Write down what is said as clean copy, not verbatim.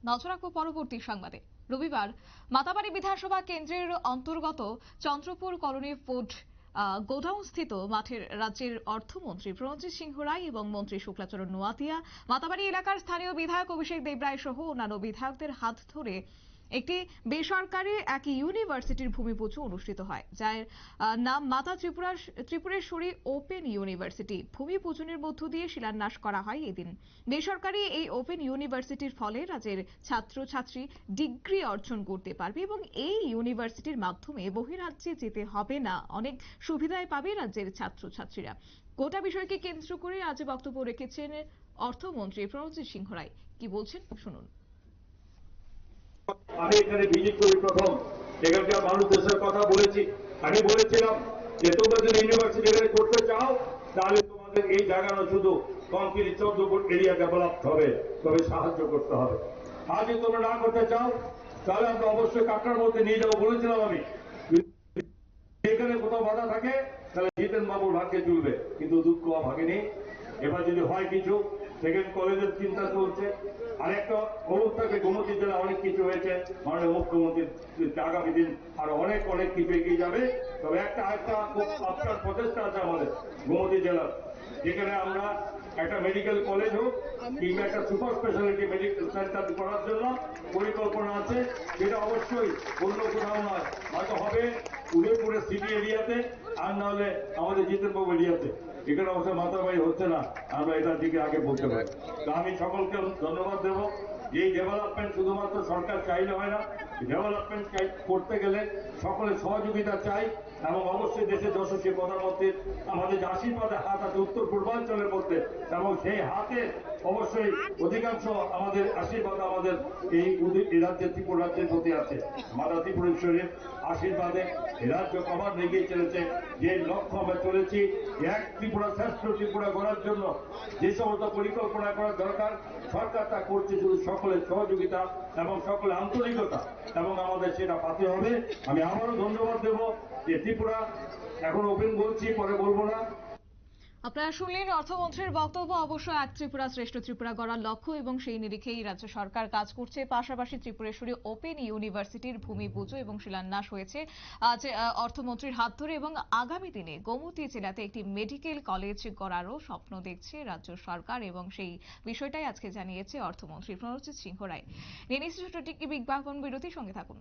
নজর রাখবো পরবর্তী সংবাদে। রবিবার মাতাবাড়ি বিধানসভা কেন্দ্রের অন্তর্গত চন্দ্রপুর কলোনি ফুড গোডাউন স্থিত মাঠের রাজ্যের অর্থমন্ত্রী প্রণজিৎ সিংহ রায় এবং মন্ত্রী শুক্লাচরণ নোয়াতিয়া, মাতাবাড়ি এলাকার স্থানীয় বিধায়ক অভিষেক দেবরায় সহ অন্যান্য বিধায়কদের হাত ধরে একটি বেসরকারি এক ইউনিভার্সিটির ভূমিপুজো অনুষ্ঠিত হয়, যার নাম মাতা ত্রিপুরেশ্বরী ওপেন ইউনিভার্সিটি। ভূমি পূজনের মধ্য দিয়ে শিলান্যাস করা হয় এদিন। বেসরকারি এই ওপেন ইউনিভার্সিটির ফলে রাজ্যের ছাত্রছাত্রী ডিগ্রি অর্জন করতে পারবে এবং এই ইউনিভার্সিটির মাধ্যমে বহিরাজ্যে যেতে হবে না, অনেক সুবিধায় পাবে রাজ্যের ছাত্রছাত্রীরা। গোটা বিষয়কে কেন্দ্র করে আজ বক্তব্য রেখেছেন অর্থমন্ত্রী প্রণজিৎ সিংহ রায়। কি বলছেন শুনুন। আমি এখানে ভিজিট করি প্রথম, এখানকার মানুষদের কথা বলেছি। আমি বলেছিলাম যে তোমরা যদি ইউনিভার্সিটি এখানে করতে চাও তাহলে তোমাদের এই জায়গাটা শুধু কংক্রিট চন্দ্রপুর এরিয়া ডেভেলপ হবে, তবে সাহায্য করতে হবে। আর যদি তোমরা না করতে চাও তাহলে আমরা অবশ্যই কাটার মধ্যে নিয়ে যাবো বলেছিলাম আমি। এখানে কোথাও বাধা থাকে তাহলে জিতেন বাবুর ভাগ্যে চলবে, কিন্তু দুঃখ ভাগেনি। এবার যদি হয় কিছু, সেকেন্ড কলেজের চিন্তা চলছে। আরেকটা খবর থাকে, গোমতী জেলা অনেক কিছু হয়েছে, মাননীয় মুখ্যমন্ত্রীর আগামী দিন আরো অনেক অনেক কিছু এগিয়ে যাবে। তবে একটা খুব আপনার প্রচেষ্টা আছে আমাদের গোমতী জেলার, যেখানে আমরা একটা মেডিকেল কলেজ হোক কিংবা একটা সুপার স্পেশালিটি মেডিকেল সেন্টার করার জন্য পরিকল্পনা আছে। সেটা অবশ্যই অন্য কোথাও নয়, হয়তো হবে উদয়পুরের সিটি এরিয়াতে, আর না হলে আমাদের জিতেনবাবু এরিয়াতে। এখানে অবশ্য মাতাবাড়ি হচ্ছে না, আমরা এটার দিকে আগে বলতে পারি। তা আমি সকলকে ধন্যবাদ দেব। এই ডেভেলপমেন্ট শুধুমাত্র সরকার চাইলে হয় না, ডেভেলপমেন্ট করতে গেলে সকলের সহযোগিতা চাই। এবং অবশ্যই দেশের যশস্বী প্রধানমন্ত্রীর আমাদের যে আশীর্বাদের হাত আছে উত্তর পূর্বাঞ্চলের মধ্যে, এবং সেই হাতে অবশ্যই অধিকাংশ আমাদের আশীর্বাদ আমাদের এই রাজ্যের ত্রিপুরা রাজ্যের প্রতি আছে। মাতা ত্রিপুরেশ্বরীর আশীর্বাদে রাজ্য কবার এগিয়ে চলেছে। যে লক্ষ্য আমরা চলেছি, এক ত্রিপুরা শ্রেষ্ঠ ত্রিপুরা গড়ার জন্য যে সমস্ত পরিকল্পনা করার দরকার সরকার তা করছে, শুধু সকলের সহযোগিতা এবং সকলের আন্তরিকতা, এবং আমাদের সেটা পাতে হবে। আমি আবারও ধন্যবাদ দেব যে ত্রিপুরা এখন ওপেন বলছি, পরে বলবো না। আপনারা শুনলেন অর্থমন্ত্রীর বক্তব্য। অবশ্য এক ত্রিপুরা শ্রেষ্ঠ ত্রিপুরা গড়ার লক্ষ্য এবং সেই নিরিখেই রাজ্য সরকার কাজ করছে। পাশাপাশি ত্রিপুরেশ্বরী ওপেন ইউনিভার্সিটির ভূমি পুজো এবং শিলান্যাস হয়েছে আজ অর্থমন্ত্রীর হাত ধরে, এবং আগামী দিনে গোমতী জেলাতে একটি মেডিকেল কলেজ গড়ারও স্বপ্ন দেখছে রাজ্য সরকার, এবং সেই বিষয়টাই আজকে জানিয়েছে অর্থমন্ত্রী প্রণজিৎ সিংহ রায়। নিয়ে নিচ্ছে ছোট্ট একটি বিজ্ঞাপন বিরতি, সঙ্গে থাকুন।